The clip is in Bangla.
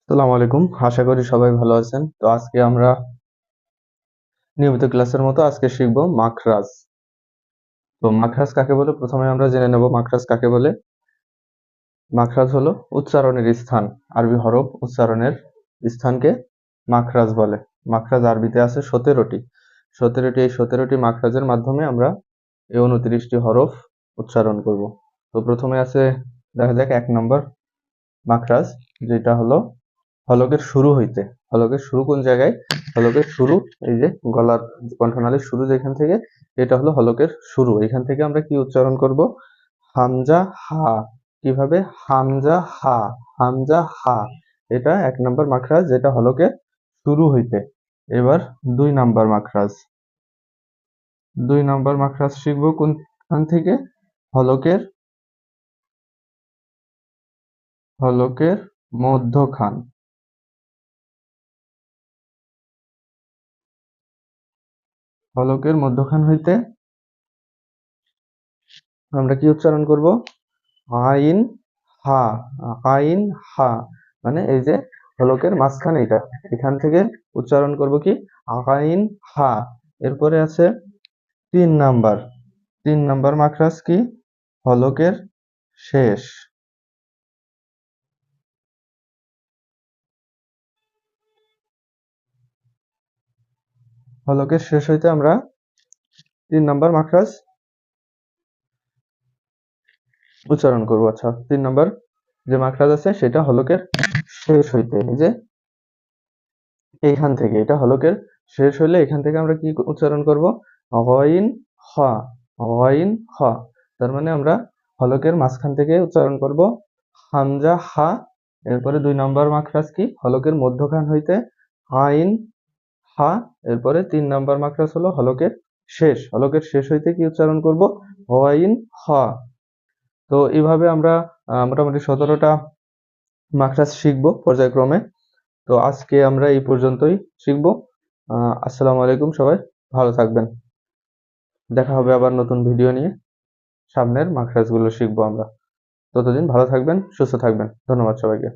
আসসালামু আলাইকুম। আশা করি সবাই ভালো আছেন। তো আজকে আমরা নিয়মিত ক্লাসের মতো আজকে শিখব মাখরাজ। তো মাখরাজ কাকে বলে প্রথমে আমরা জেনে নেব মাখরাজ কাকে বলে। মাখরাজ হলো উচ্চারণের স্থান। আরবি হরফ উচ্চারণের স্থানকে মাখরাজ বলে। মাখরাজ আরবিতে আছে 17টি। 17টি এই 17টি মাখরাজের মাধ্যমে আমরা এই 29টি হরফ উচ্চারণ করব। তো প্রথমে আছে দেখা যাক 1 নম্বর মাখরাজ, যেটা হলো হলকের শুরু হইতে। হলকের শুরু কোন জায়গায়? হলকের শুরু এই যে গলার কণ্ঠনালীর শুরু যেখান থেকে, এটা হলো হলকের শুরু। এখান থেকে আমরা কি উচ্চারণ করব? হামজা হা। কিভাবে? হামজা হা। হামজা হা। এটা 1 নাম্বার মাখরাজ, যেটা হলকের শুরু হইতে। এবার 2 নাম্বার মাখরাজ। 2 নাম্বার মাখরাজ শিখবো কোনখান থেকে? হলকের হলকের মধ্যখান। হলকের মধ্যখান হইতে আমরা কি উচ্চারণ করব? আইন হা। আইন হা। মানে এই যে হলকের মাঝখানে এটা, এখান থেকে উচ্চারণ করব কি? আইন হা। এরপরে আছে 3 নাম্বার। 3 নাম্বার মাখরাজ কি? হলকের শেষ। হলকের শেষ হইতে আমরা 3 নাম্বার মাখরাজ উচ্চারণ করব। আচ্ছা, 3 নাম্বার যে মাখরাজ আছে সেটা হলকের শেষ হইতে। এই যে এইখান থেকে, এটা হলকের শেষ হইলে এখান থেকে আমরা কি উচ্চারণ করব? গইন খ। গইন খ। তার মানে আমরা হলকের মাঝখান থেকে উচ্চারণ করব হামজা হা। এরপরে 2 নম্বর মাখরাজ কি? হলকের মধ্যখান হইতে আইন হা। এরপরে 3 নম্বর মাখরাজ হলো হলকের শেষ। হলকের শেষ হইতে কি উচ্চারণ করব? গইন খ। তো এইভাবে আমরা মোটামুটি 17টা মাখরাজ শিখবো পর্যায়ক্রমে। তো আজকে আমরা এই পর্যন্তই শিখবো। আসসালামু আলাইকুম, সবাই ভালো থাকবেন। দেখা হবে আবার নতুন ভিডিও নিয়ে। সামনের মাখরাজগুলো শিখবো আমরা। ততদিন ভালো থাকবেন, সুস্থ থাকবেন। ধন্যবাদ সবাইকে।